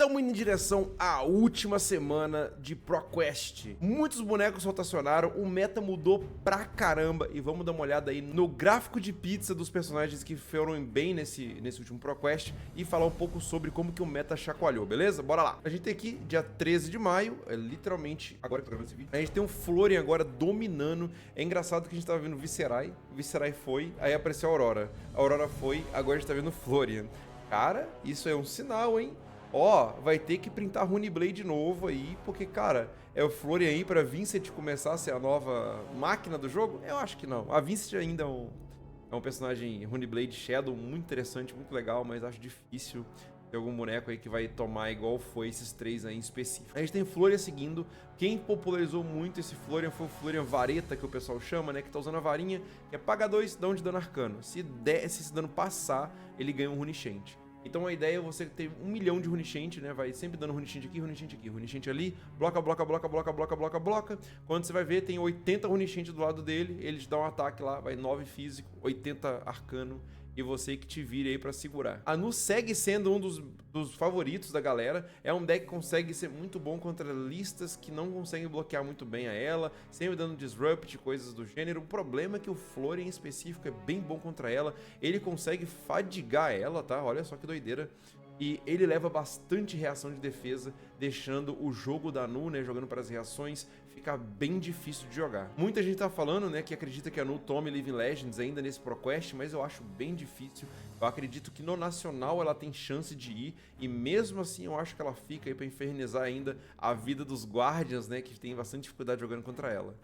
Estamos indo em direção à última semana de ProQuest. Muitos bonecos rotacionaram, o meta mudou pra caramba. E vamos dar uma olhada aí no gráfico de pizza dos personagens que foram bem nesse último ProQuest e falar um pouco sobre como que o meta chacoalhou, beleza? Bora lá. A gente tem aqui, dia 13 de maio, é literalmente agora que eu tô gravando esse vídeo. A gente tem um Florian agora dominando. É engraçado que a gente tava vendo Viserai, o Viserai foi, aí apareceu a Aurora foi, agora a gente tá vendo Florian. Cara, isso é um sinal, hein? Ó, vai ter que printar Runeblade de novo aí, porque, cara, é o Florian aí pra Vincent começar a ser a nova máquina do jogo? Eu acho que não. A Vincent ainda é um personagem Runeblade Shadow muito interessante, muito legal, mas acho difícil ter algum boneco aí que vai tomar igual foi esses três aí em específico. A gente tem Florian seguindo. Quem popularizou muito esse Florian foi o Florian Vareta, que o pessoal chama, né? Que tá usando a varinha, que é paga 2, dá 1 de dano arcano. Se esse dano passar, ele ganha um Runicient. Então a ideia é você ter 1 milhão de Runicient, né? Vai sempre dando Runicient aqui, Runicient aqui, Runicient ali, bloca, bloca, bloca, bloca, bloca, bloca, bloca. Quando você vai ver, tem 80 Runicient do lado dele, ele te dá um ataque lá, vai 9 físico, 80 arcano, e você que te vire aí pra segurar. A Nu segue sendo um dos favoritos da galera, é um deck que consegue ser muito bom contra listas que não conseguem bloquear muito bem a ela, sempre dando disrupt, coisas do gênero. O problema é que o Florian em específico é bem bom contra ela, ele consegue fadigar ela, tá? Olha só que doideira. E ele leva bastante reação de defesa, deixando o jogo da Nu, né, jogando para as reações, ficar bem difícil de jogar. Muita gente tá falando, né, que acredita que a Nu tome Living Legends ainda nesse ProQuest, mas eu acho bem difícil. Eu acredito que no Nacional ela tem chance de ir, e mesmo assim eu acho que ela fica aí para infernizar ainda a vida dos Guardians, né, que tem bastante dificuldade jogando contra ela.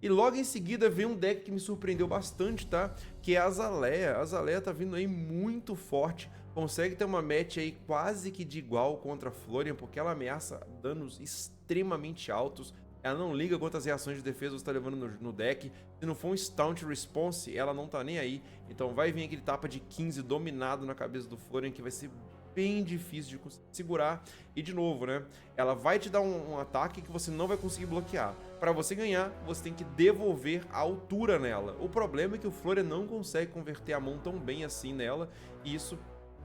E logo em seguida vem um deck que me surpreendeu bastante, tá? Que é a Azalea. A Azalea tá vindo aí muito forte, consegue ter uma match aí quase que de igual contra a Florian, porque ela ameaça danos extremamente altos. Ela não liga quantas reações de defesa você tá levando no deck. Se não for um Stunt Response, ela não tá nem aí. Então vai vir aquele tapa de 15 dominado na cabeça do Florian, que vai ser bem difícil de conseguir segurar. E de novo, né? Ela vai te dar um ataque que você não vai conseguir bloquear. Para você ganhar, você tem que devolver a altura nela. O problema é que o Florian não consegue converter a mão tão bem assim nela, e isso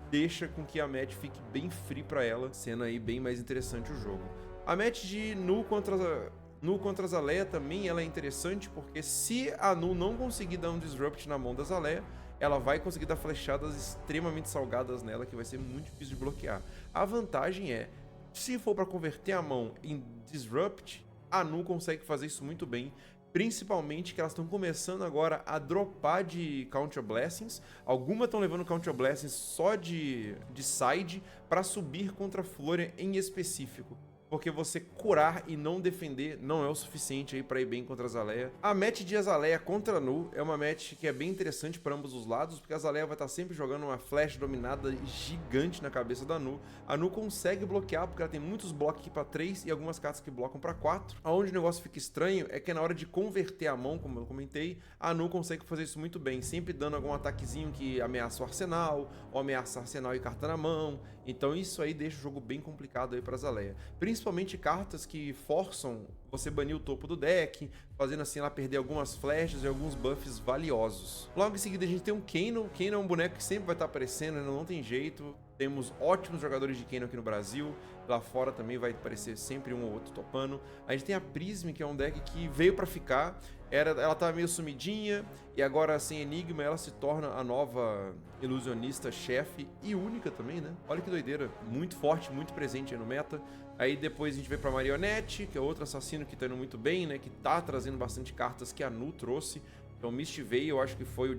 deixa com que a match fique bem free para ela, sendo aí bem mais interessante o jogo. A match de Nu contra a Azalea também ela é interessante, porque se a Nu não conseguir dar um Disrupt na mão da Azalea, ela vai conseguir dar flechadas extremamente salgadas nela, que vai ser muito difícil de bloquear. A vantagem é, se for para converter a mão em Disrupt, a Nu consegue fazer isso muito bem, principalmente que elas estão começando agora a dropar de Counter Blessings. Algumas estão levando Counter Blessings só de side para subir contra a Florian em específico. Porque você curar e não defender não é o suficiente aí para ir bem contra a Azalea. A match de Azalea contra a Nu é uma match que é bem interessante para ambos os lados, porque a Azalea vai estar sempre jogando uma flash dominada gigante na cabeça da Nu. A Nu consegue bloquear, porque ela tem muitos blocos aqui para 3 e algumas cartas que blocam para 4. Aonde o negócio fica estranho é que na hora de converter a mão, como eu comentei, a Nu consegue fazer isso muito bem, sempre dando algum ataquezinho que ameaça o arsenal, ou ameaça arsenal e carta na mão. Então isso aí deixa o jogo bem complicado aí para a Azalea. Principalmente cartas que forçam você banir o topo do deck, fazendo assim ela perder algumas flechas e alguns buffs valiosos. Logo em seguida a gente tem um Kano. O Kano é um boneco que sempre vai estar aparecendo, não tem jeito. Temos ótimos jogadores de Kano aqui no Brasil. Lá fora também vai aparecer sempre um ou outro topando. A gente tem a Prism, que é um deck que veio pra ficar. Ela tava meio sumidinha, e agora sem Enigma ela se torna a nova ilusionista chefe e única também, né? Olha que doideira. Muito forte, muito presente aí no meta. Aí depois a gente vem pra Marionette, que é outro assassino que tá indo muito bem, né? Que tá trazendo bastante cartas que a Nu trouxe. Então Mist veio, eu acho que foi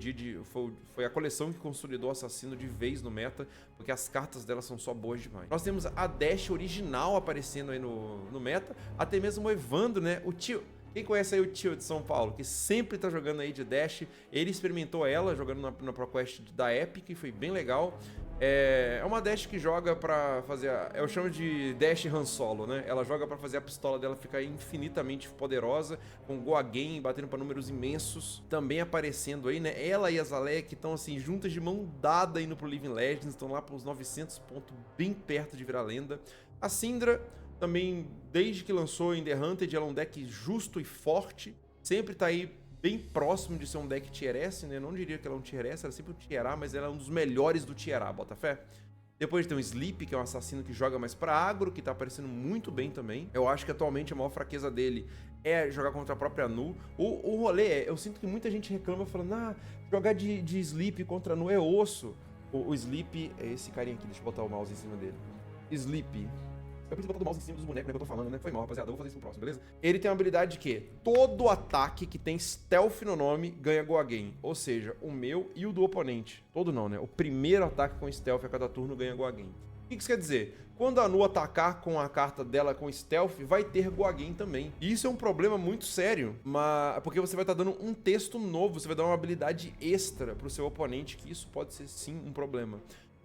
foi a coleção que consolidou o assassino de vez no meta, porque as cartas dela são só boas demais. Nós temos a Dash original aparecendo aí no meta, até mesmo o Evandro, né? O tio... Quem conhece aí o tio de São Paulo, que sempre tá jogando aí de Dash, ele experimentou ela jogando na ProQuest da Epic, foi bem legal. É uma Dash que joga pra fazer, eu chamo de Dash Han Solo, né? Ela joga pra fazer a pistola dela ficar infinitamente poderosa, com Goagen batendo pra números imensos. Também aparecendo aí, né? Ela e a Azalea que estão assim, juntas de mão dada indo pro Living Legends, estão lá pros 900 pontos, bem perto de virar lenda. A Syndra também, desde que lançou em The Hunted, ela é um deck justo e forte. Sempre tá aí bem próximo de ser um deck Tier S, né? Não diria que ela é um Tier S, ela é sempre um Tier A, mas ela é um dos melhores do Tier A, bota fé? Depois tem o Sleep, que é um assassino que joga mais pra agro, que tá aparecendo muito bem também. Eu acho que atualmente a maior fraqueza dele é jogar contra a própria Nu. O rolê é, eu sinto que muita gente reclama falando, jogar de Sleep contra Nu é osso. O Sleep é esse carinha aqui, deixa eu botar o mouse em cima dele. Sleep. Eu preciso botar o mouse em cima dos bonecos, né, que eu tô falando, né? Foi mal, rapaziada. Eu vou fazer isso no próximo, beleza? Ele tem uma habilidade de que todo ataque que tem stealth no nome ganha Go Again. Ou seja, o meu e o do oponente. Todo não, né? O primeiro ataque com stealth a cada turno ganha Go Again. O que isso quer dizer? Quando a Nu atacar com a carta dela com stealth, vai ter Go Again também. E isso é um problema muito sério, porque você vai estar dando um texto novo, você vai dar uma habilidade extra pro seu oponente, que isso pode ser sim um problema.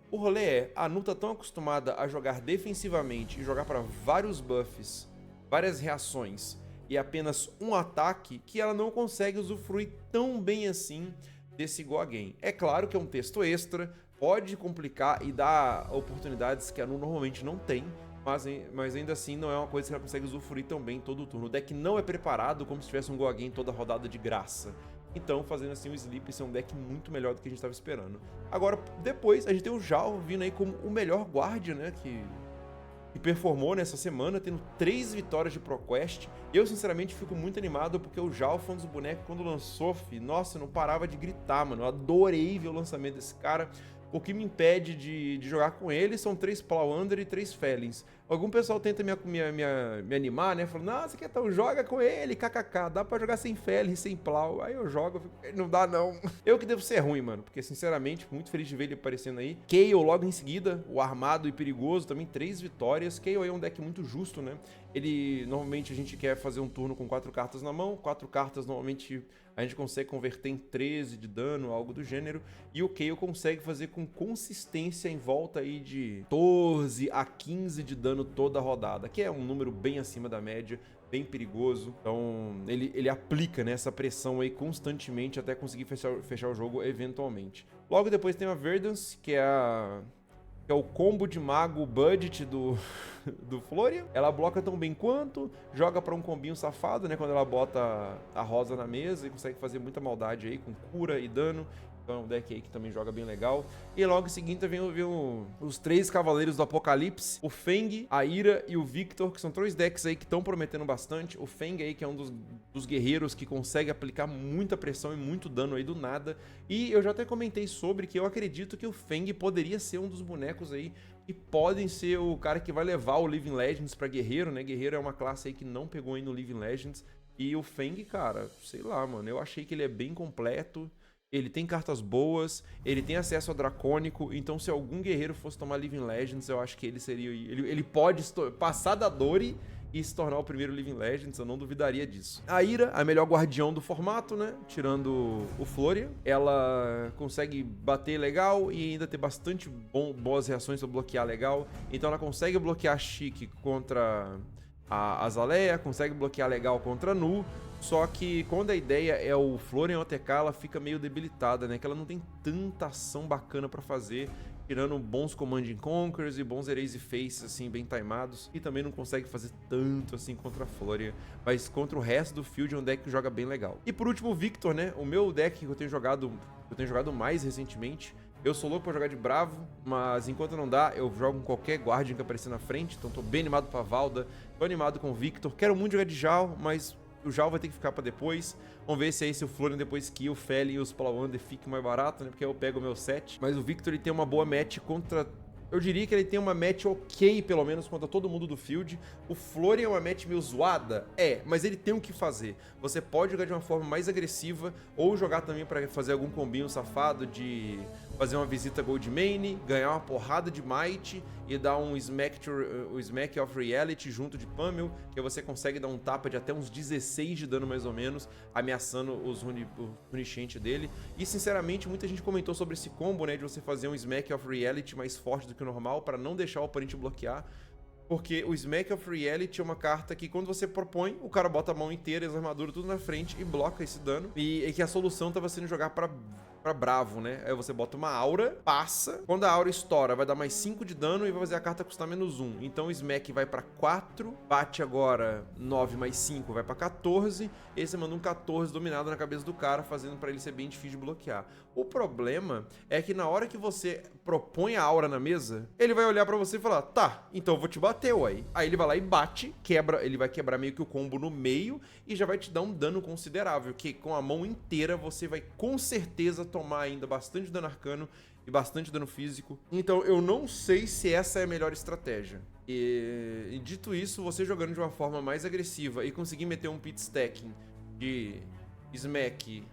O rolê é, a Nu tá tão acostumada a jogar defensivamente e jogar para vários buffs, várias reações e apenas um ataque, que ela não consegue usufruir tão bem assim desse Go Again. É claro que é um texto extra, pode complicar e dar oportunidades que a Nu normalmente não tem, mas ainda assim não é uma coisa que ela consegue usufruir tão bem todo o turno. O deck não é preparado como se tivesse um Go Again toda rodada de graça. Então, fazendo assim o Sleep, isso é um deck muito melhor do que a gente estava esperando. Agora, depois, a gente tem o Zhao vindo aí como o melhor guardian, né, que performou nessa semana, tendo 3 vitórias de ProQuest. Eu, sinceramente, fico muito animado, porque o Zhao foi um dos bonecos, quando lançou, nossa, eu não parava de gritar, mano. Eu adorei ver o lançamento desse cara. O que me impede de jogar com ele são 3 Plow Under e 3 Felins. Algum pessoal tenta me animar, né? Falando, nossa, que então joga com ele, kkk. Dá pra jogar sem Felin, sem Plow. Aí eu jogo, não dá não. Eu que devo ser ruim, mano. Porque, sinceramente, muito feliz de ver ele aparecendo aí. Kayle logo em seguida, o armado e perigoso, também 3 vitórias. Kayle é um deck muito justo, né? Ele, normalmente, a gente quer fazer um turno com 4 cartas na mão. 4 cartas, normalmente, a gente consegue converter em 13 de dano, algo do gênero. E o Kayle consegue fazer com consistência em volta aí de 14 a 15 de dano toda a rodada, que é um número bem acima da média, bem perigoso. Então ele aplica, né, essa pressão aí constantemente até conseguir fechar o jogo eventualmente. Logo depois tem a Verdance, que é o combo de mago budget do Florian. Ela bloca tão bem quanto, joga pra um combinho safado, né, quando ela bota a rosa na mesa e consegue fazer muita maldade aí com cura e dano. Então é um deck aí que também joga bem legal. E logo em seguida vem os 3 Cavaleiros do Apocalipse, o Feng, a Ira e o Victor, que são 3 decks aí que estão prometendo bastante. O Feng aí, que é um dos guerreiros que consegue aplicar muita pressão e muito dano aí do nada. E eu já até comentei sobre que eu acredito que o Feng poderia ser um dos bonecos aí que podem ser o cara que vai levar o Living Legends pra guerreiro, né? Guerreiro é uma classe aí que não pegou aí no Living Legends. E o Feng, cara, sei lá, mano, eu achei que ele é bem completo. Ele tem cartas boas, ele tem acesso ao Dracônico, então se algum guerreiro fosse tomar Living Legends, eu acho que ele seria... Ele pode passar da Dori e se tornar o primeiro Living Legends, eu não duvidaria disso. A Ira, a melhor guardião do formato, né? Tirando o Florian. Ela consegue bater legal e ainda ter bastante boas reações para bloquear legal. Então ela consegue bloquear chique contra a Azalea, consegue bloquear legal contra a Nu. Só que quando a ideia é o Florian OTK, ela fica meio debilitada, né? Que ela não tem tanta ação bacana pra fazer, tirando bons Command & Conquers e bons Erase Faces, assim, bem timados. E também não consegue fazer tanto, assim, contra a Florian. Mas contra o resto do field é um deck que joga bem legal. E por último, o Victor, né? O meu deck que eu tenho jogado mais recentemente. Eu sou louco pra jogar de Bravo, mas enquanto não dá, eu jogo com qualquer Guardian que aparecer na frente. Então tô bem animado pra Valda, tô animado com o Victor. Quero muito jogar de Zhao, mas... o Zhao vai ter que ficar pra depois. Vamos ver se aí se o Florian depois que o Felin e os Palawander fiquem mais barato, né? Porque aí eu pego o meu set. Mas o Victor, ele tem uma boa match contra... eu diria que ele tem uma match ok, pelo menos, contra todo mundo do field. O Florian é uma match meio zoada? É, mas ele tem o que fazer. Você pode jogar de uma forma mais agressiva, ou jogar também pra fazer algum combinho safado de fazer uma visita Gold Main, ganhar uma porrada de Might e dar um Smack of Reality junto de Pummel, que você consegue dar um tapa de até uns 16 de dano mais ou menos, ameaçando o Runicient dele. E sinceramente, muita gente comentou sobre esse combo, né, de você fazer um Smack of Reality mais forte do que o normal, para não deixar o oponente bloquear. Porque o Smack of Reality é uma carta que quando você propõe, o cara bota a mão inteira, as armaduras tudo na frente e bloca esse dano. E que a solução estava sendo jogar para pra bravo, né? Aí você bota uma aura, passa. Quando a aura estoura, vai dar mais 5 de dano e vai fazer a carta custar menos 1. Então o smack vai pra 4, bate agora 9 mais 5, vai pra 14. E aí você manda um 14 dominado na cabeça do cara, fazendo pra ele ser bem difícil de bloquear. O problema é que na hora que você propõe a aura na mesa, ele vai olhar pra você e falar, tá, então eu vou te bater, uai. Aí ele vai lá e bate, quebra, ele vai quebrar meio que o combo no meio e já vai te dar um dano considerável, que com a mão inteira você vai com certeza tomar ainda bastante dano arcano e bastante dano físico. Então eu não sei se essa é a melhor estratégia. E dito isso, você jogando de uma forma mais agressiva e conseguir meter um pit stacking de smack,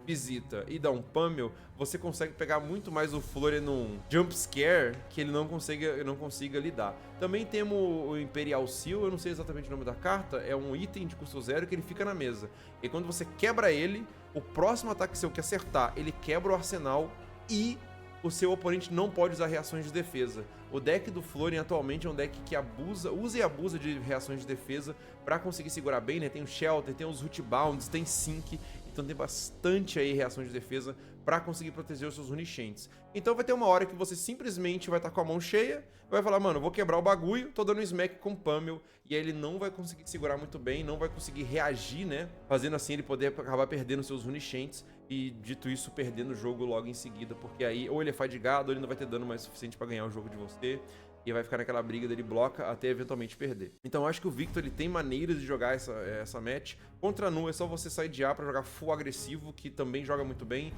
visita e dar um pummel, você consegue pegar muito mais o Florian num jump scare que ele não consiga lidar. Também temos o Imperial Seal, eu não sei exatamente o nome da carta, é um item de custo 0 que ele fica na mesa. E quando você quebra ele, o próximo ataque seu que acertar, ele quebra o arsenal e o seu oponente não pode usar reações de defesa. O deck do Florian atualmente é um deck que usa e abusa de reações de defesa pra conseguir segurar bem, né? Tem o Shelter, tem os Rootbounds, tem Sync, então tem bastante aí reações de defesa pra conseguir proteger os seus Runichantes. Então vai ter uma hora que você simplesmente vai estar com a mão cheia, vai falar, mano, eu vou quebrar o bagulho, tô dando um smack com pummel, e aí ele não vai conseguir segurar muito bem, não vai conseguir reagir, né? Fazendo assim ele poder acabar perdendo seus Runichantes e, dito isso, perdendo o jogo logo em seguida, porque aí ou ele é fadigado, ou ele não vai ter dano mais suficiente pra ganhar o jogo de você, e vai ficar naquela briga dele bloca até eventualmente perder. Então eu acho que o Victor ele tem maneiras de jogar essa match. Contra a Nu é só você sidear pra jogar full agressivo, que também joga muito bem.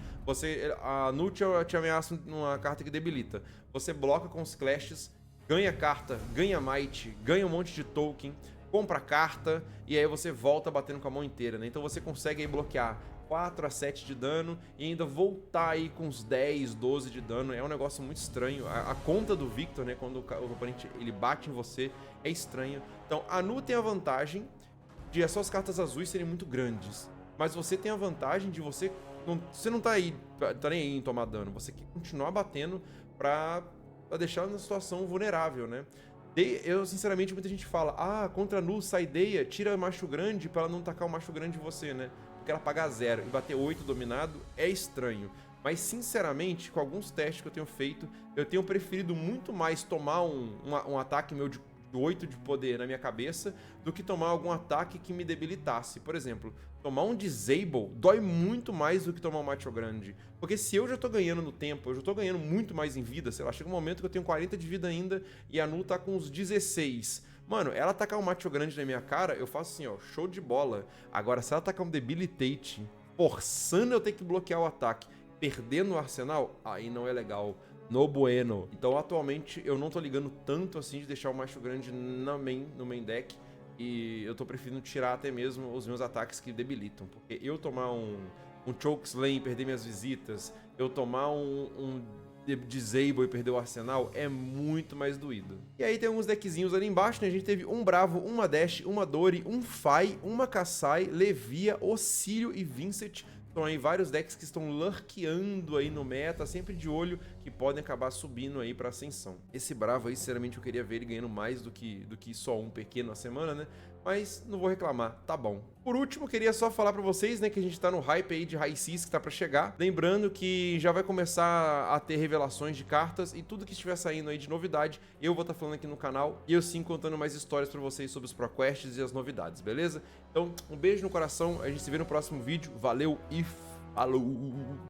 A Nu te ameaça numa carta que debilita. Você bloca com os clashes, ganha carta, ganha might, ganha um monte de token, compra carta, e aí você volta batendo com a mão inteira, né? Então você consegue aí bloquear 4 a 7 de dano e ainda voltar aí com uns 10, 12 de dano. É um negócio muito estranho. A conta do Victor, né, quando o oponente ele bate em você, é estranha. Então a Nu tem a vantagem de as suas cartas azuis serem muito grandes, mas você tem a vantagem de você não tá nem aí em tomar dano, você quer continuar batendo pra deixar na situação vulnerável, né? Eu, sinceramente, muita gente fala, contra a Nu, sideia, tira macho grande pra ela não tacar o macho grande em você, né? Porque ela pagar 0 e bater 8 dominado é estranho. Mas, sinceramente, com alguns testes que eu tenho feito, eu tenho preferido muito mais tomar um ataque meu de 8 de poder na minha cabeça do que tomar algum ataque que me debilitasse. Por exemplo, tomar um Disable dói muito mais do que tomar um Macho Grande. Porque se eu já tô ganhando no tempo, eu já tô ganhando muito mais em vida, sei lá, chega um momento que eu tenho 40 de vida ainda e a Nu tá com uns 16. Mano, ela tacar um Macho Grande na minha cara, eu faço assim, ó, show de bola. Agora, se ela tacar um Debilitate, forçando eu ter que bloquear o ataque, perdendo o arsenal, aí não é legal. No bueno. Então, atualmente, eu não tô ligando tanto assim de deixar o Macho Grande no main deck. E eu tô preferindo tirar até mesmo os meus ataques que debilitam. Porque eu tomar um Chokeslam e perder minhas visitas, eu tomar um Disable e perder o arsenal, é muito mais doído. E aí tem alguns deckzinhos ali embaixo, né? A gente teve um Bravo, uma Dash, uma Dori, um Fai, uma Kassai, Levia, Ocílio e Vincent. Então aí vários decks que estão lurkeando aí no meta, sempre de olho, que podem acabar subindo aí pra ascensão. Esse Bravo aí, sinceramente, eu queria ver ele ganhando mais do que só um pequeno na semana, né? Mas não vou reclamar, tá bom. Por último, queria só falar pra vocês, né, que a gente tá no hype aí de High Seas que tá pra chegar. Lembrando que já vai começar a ter revelações de cartas e tudo que estiver saindo aí de novidade, eu vou estar falando aqui no canal e eu sim contando mais histórias pra vocês sobre os ProQuests e as novidades, beleza? Então, um beijo no coração, a gente se vê no próximo vídeo, valeu e falou!